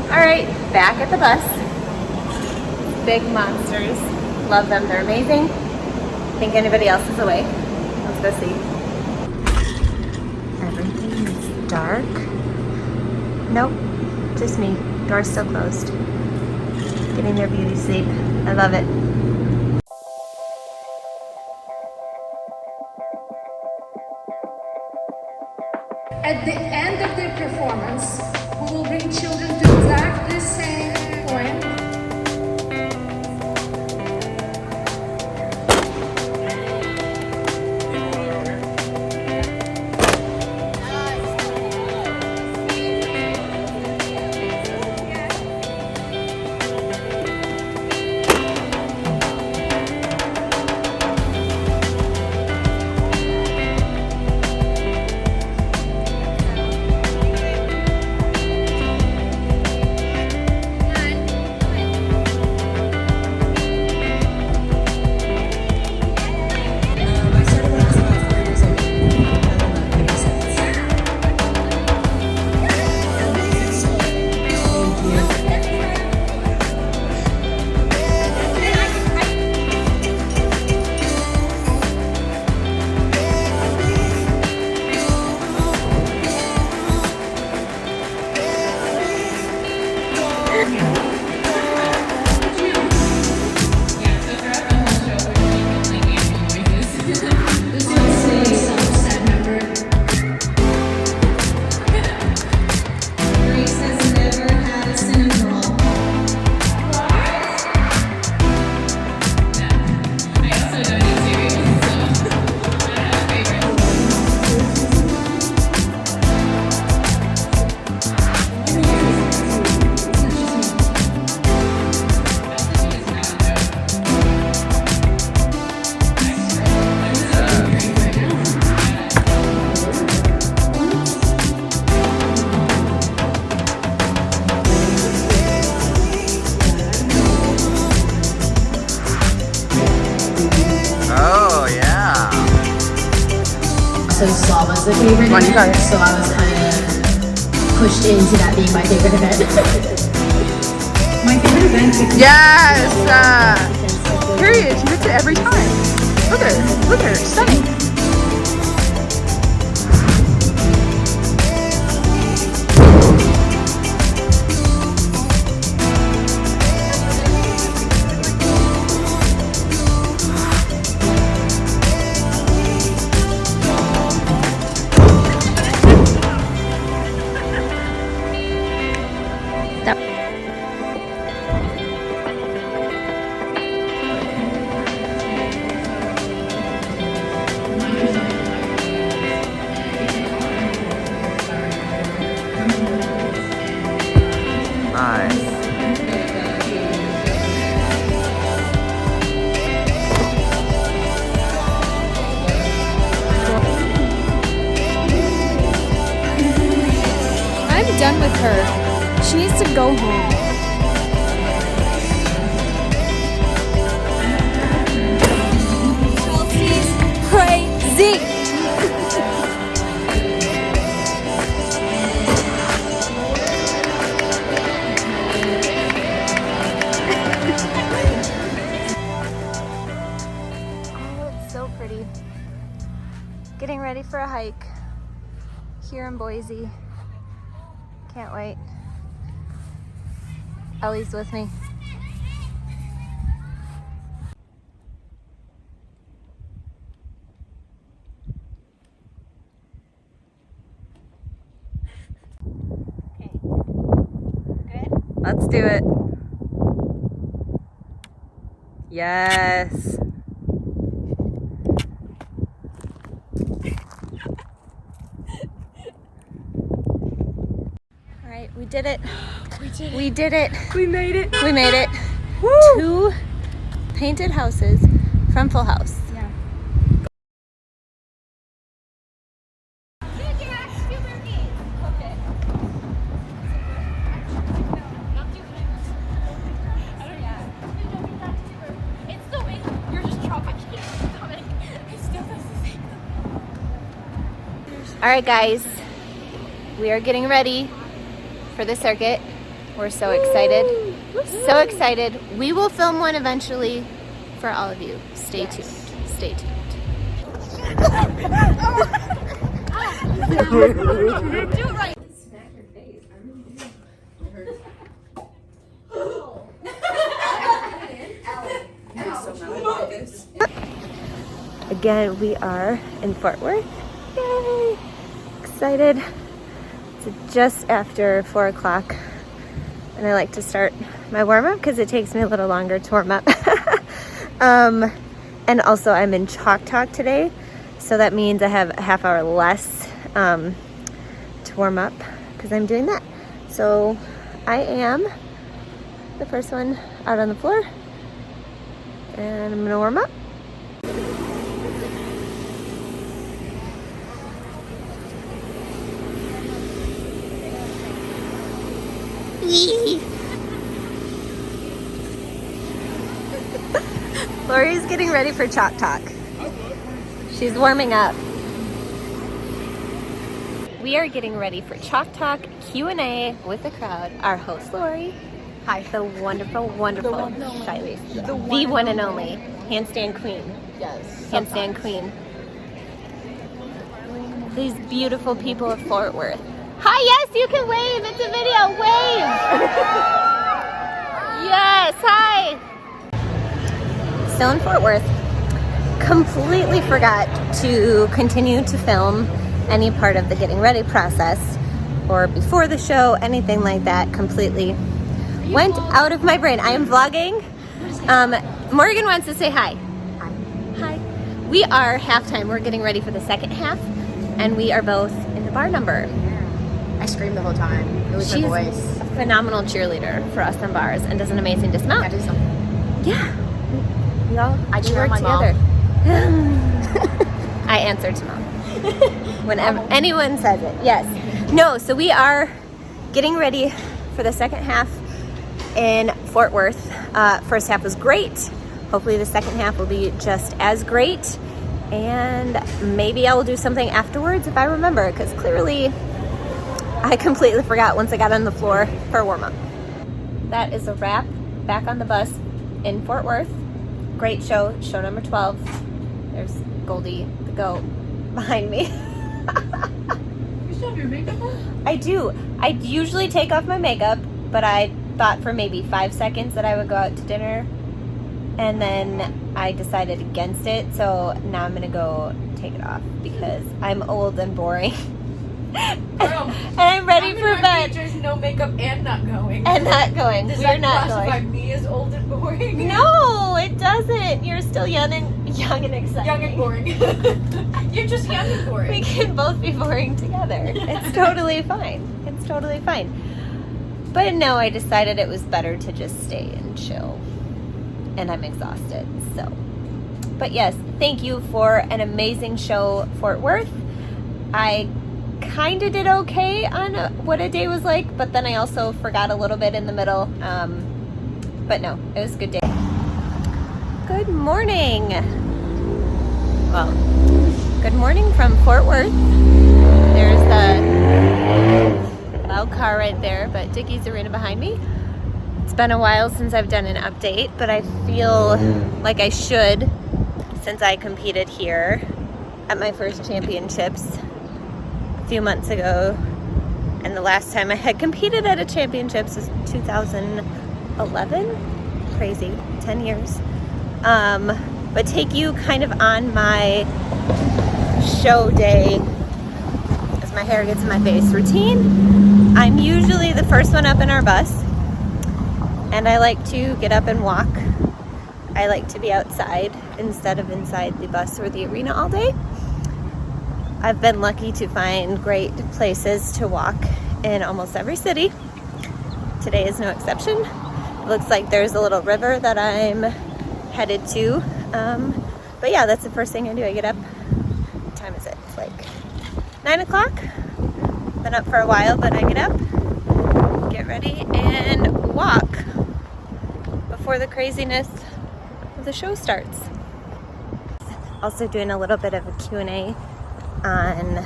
All right, back at the bus. Big monsters. Love them, they're amazing. Think anybody else is awake? Let's go see. Everything is dark. Nope, just me. Door's still closed. Getting their beauty sleep. I love it. At the end of the performance, we will bring children to exactly the same point. So Slaw was the favorite event, so I was kind of pushed into that being my favorite event. My favorite event. Yes! Period. She hits it every time. Look at her. Look at her. Stunning. I'm done with her. She needs to go home. Chelsea's crazy. Oh, it's so pretty. Getting ready for a hike here in Boise. Can't wait. Ellie's with me. Okay. Good? Let's do it. Yes. We did it. We did it. We made it. We made it. Woo! 2 painted houses from Full House. Yeah. All right, guys. We are getting ready for the circuit. We're so excited. So excited. We will film one eventually for all of you. Stay tuned. Stay tuned. Again, we are in Fort Worth. Yay! Excited. It's just after 4 o'clock, and I like to start my warm-up because it takes me a little longer to warm up. And also I'm in Chalk Talk today, so that means I have a half hour less to warm up because I'm doing that. So I am the first one out on the floor, and I'm gonna warm up. Lori's getting ready for Chalk Talk. She's warming up. We are getting ready for Chalk Talk Q&A with the crowd. Our host, Lori. Hi. The wonderful, wonderful Shiley. The one and only handstand queen. Yes. Handstand queen. These beautiful people of Fort Worth. Hi, yes, you can wave. It's a video. Wave. Yes, hi. Still in Fort Worth. Completely forgot to continue to film any part of the getting ready process or before the show, anything like that. Completely went out of my brain. I am vlogging. Morgan wants to say hi. Hi. Hi. We are halftime. We're getting ready for the second half, and we are both in the bar number. I screamed the whole time. It was She's her voice. a phenomenal cheerleader for us in bars and does an amazing dismount. I do something. Yeah. We all I cheer work on my together. I answer to mom. Whenever anyone says it. Yes. No, so we are getting ready for the second half in Fort Worth. First half was great. Hopefully the second half will be just as great. And maybe I will do something afterwards if I remember, because clearly I completely forgot once I got on the floor for warm-up. That is a wrap. Back on the bus in Fort Worth. Great show, show number 12. There's Goldie, the goat, behind me. You still have your makeup on? I do. I usually take off my makeup, but I thought for maybe 5 seconds that I would go out to dinner, and then I decided against it, so now I'm gonna go take it off because I'm old and boring. And I'm ready for bed. There's no makeup and not going. And not going. Does We're that not classify going. me as old and boring? No, it doesn't. You're still young and exciting. Young and boring. You're just young and boring. We can both be boring together. It's totally fine. It's totally fine. But no, I decided it was better to just stay and chill. And I'm exhausted, so. But yes, thank you for an amazing show, Fort Worth. I kind of did okay on what a day was like, but then I also forgot a little bit in the middle. But no, it was a good day. Good morning. Well, good morning from Fort Worth. There's the loud car right there, but Dickie's Arena behind me. It's been a while since I've done an update, but I feel like I should, since I competed here at my first championships a few months ago, and the last time I had competed at a championships was 2011. Crazy, 10 years. But take you kind of on my show day as my hair gets in my face routine. I'm usually the first one up in our bus, and I like to get up and walk. I like to be outside instead of inside the bus or the arena all day. I've been lucky to find great places to walk in almost every city. Today is no exception. It looks like there's a little river that I'm headed to. But yeah, that's the first thing I do. I get up. What time is it? It's like 9 o'clock. Been up for a while, but I get up, get ready, and walk before the craziness of the show starts. Also doing a little bit of a Q&A on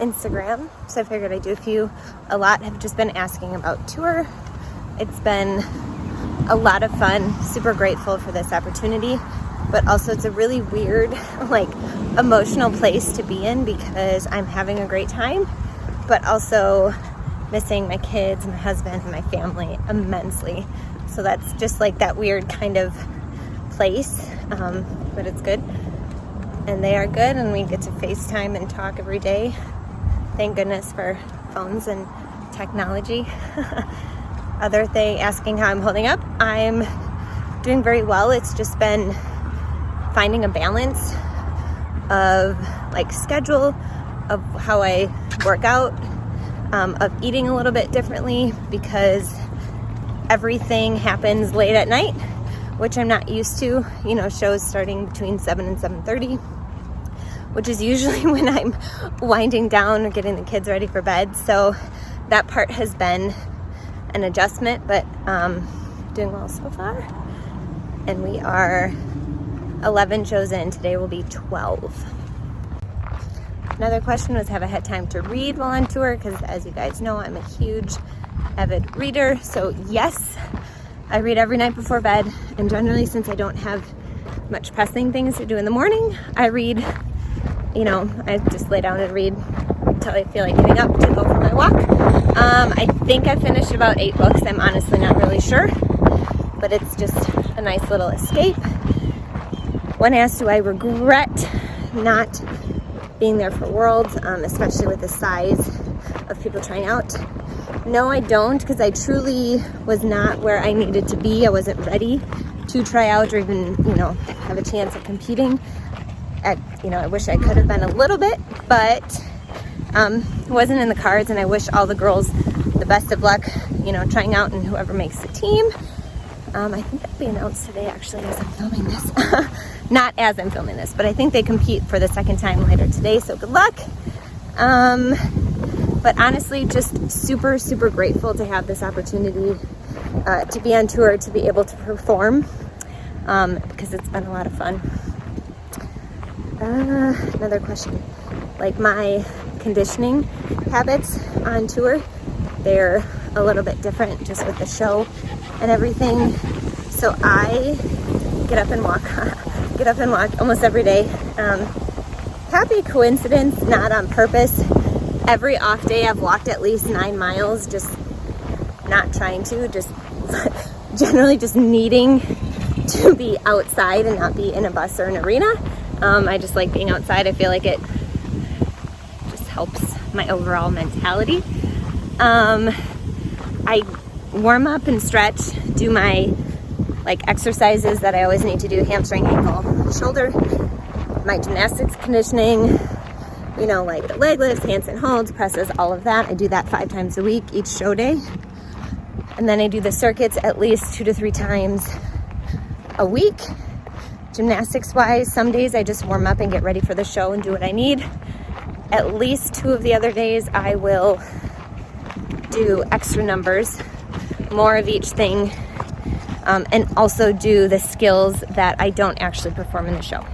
Instagram, so I figured I'd do a lot have just been asking about tour. It's been a lot of fun, super grateful for this opportunity, but also it's a really weird, like, emotional place to be in because I'm having a great time, but also missing my kids, my husband, and my family immensely. So that's just like that weird kind of place, but it's good. And they are good, and we get to FaceTime and talk every day. Thank goodness for phones and technology. Other thing, asking how I'm holding up. I'm doing very well. It's just been finding a balance of like schedule, of how I work out, of eating a little bit differently because everything happens late at night, which I'm not used to. You know, shows starting between 7 and 7:30, which is usually when I'm winding down or getting the kids ready for bed. So that part has been an adjustment, but doing well so far. And we are 11 shows in. Today will be 12. Another question was, have I had time to read while on tour? Because as you guys know, I'm a huge avid reader. So yes, I read every night before bed. And generally, since I don't have much pressing things to do in the morning, I read, you know, I just lay down and read until I feel like getting up to go for my walk. I think I finished about 8 books. I'm honestly not really sure, but it's just a nice little escape. When asked, do I regret not being there for Worlds, especially with the size of people trying out? No, I don't, because I truly was not where I needed to be. I wasn't ready to try out or even, you know, have a chance of competing. I wish I could have been a little bit, but it wasn't in the cards, and I wish all the girls the best of luck, you know, trying out, and whoever makes the team. I think that'll be announced today, actually, as I'm filming this. Not as I'm filming this, but I think they compete for the second time later today, so good luck. But honestly, just super, super grateful to have this opportunity to be on tour, to be able to perform, because it's been a lot of fun. Another question, like my conditioning habits on tour, they're a little bit different just with the show and everything. So I get up and walk almost every day. Happy coincidence, not on purpose. Every off day I've walked at least 9 miles, just not trying to, just generally just needing to be outside and not be in a bus or an arena. I just like being outside. I feel like it just helps my overall mentality. I warm up and stretch, do my like exercises that I always need to do, hamstring, ankle, shoulder, my gymnastics conditioning, you know, like the leg lifts, handstand holds, presses, all of that. I do that 5 times a week, each show day. And then I do the circuits at least 2 to 3 times a week. Gymnastics wise, some days I just warm up and get ready for the show and do what I need. At least 2 of the other days I will do extra numbers, more of each thing, and also do the skills that I don't actually perform in the show.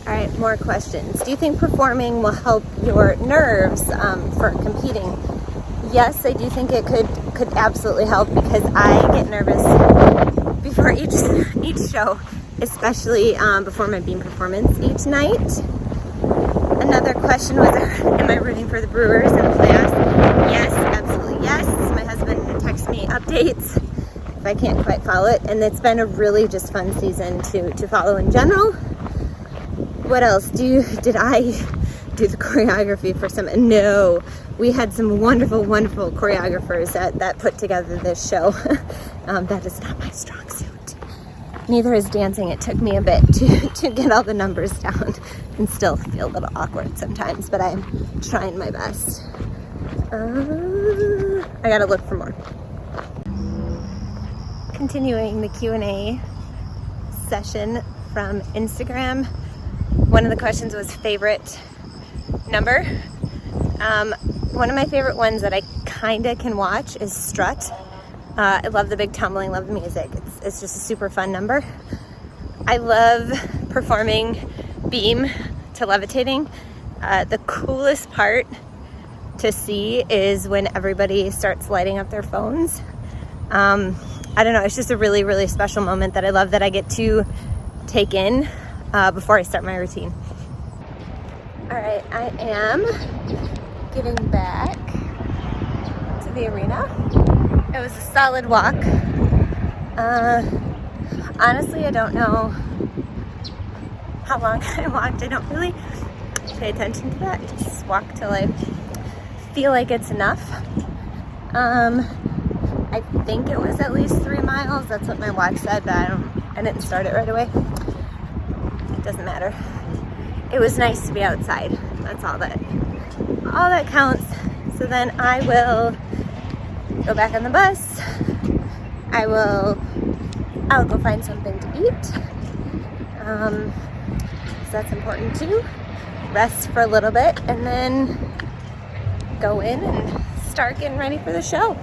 All right, more questions. Do you think performing will help your nerves for competing? Yes, I do think it could absolutely help, because I get nervous before each show, especially before my beam performance each night. Another question was, am I rooting for the Brewers in the playoffs? Yes, absolutely yes. My husband texts me updates if I can't quite follow it, and it's been a really just fun season to follow in general. What else? Did I do the choreography for some? No, we had some wonderful choreographers that put together this show. That is not my strong suit. Neither is dancing. It took me a bit to get all the numbers down, and still feel a little awkward sometimes, but I'm trying my best. I gotta look for more. Continuing the Q&A session from Instagram. One of the questions was favorite number. One of my favorite ones that I kinda can watch is Strut. I love the big tumbling, love the music. It's just a super fun number. I love performing beam to levitating. The coolest part to see is when everybody starts lighting up their phones. I don't know, it's just a really, really special moment that I love that I get to take in before I start my routine. All right, I am getting back to the arena. It was a solid walk. Honestly, I don't know how long I walked. I don't really pay attention to that. I just walk till I feel like it's enough. I think it was at least 3 miles. That's what my watch said, but I didn't start it right away. It doesn't matter. It was nice to be outside. That's all that counts. So then I will go back on the bus. I'll go find something to eat. So that's important too. Rest for a little bit and then go in and start getting ready for the show.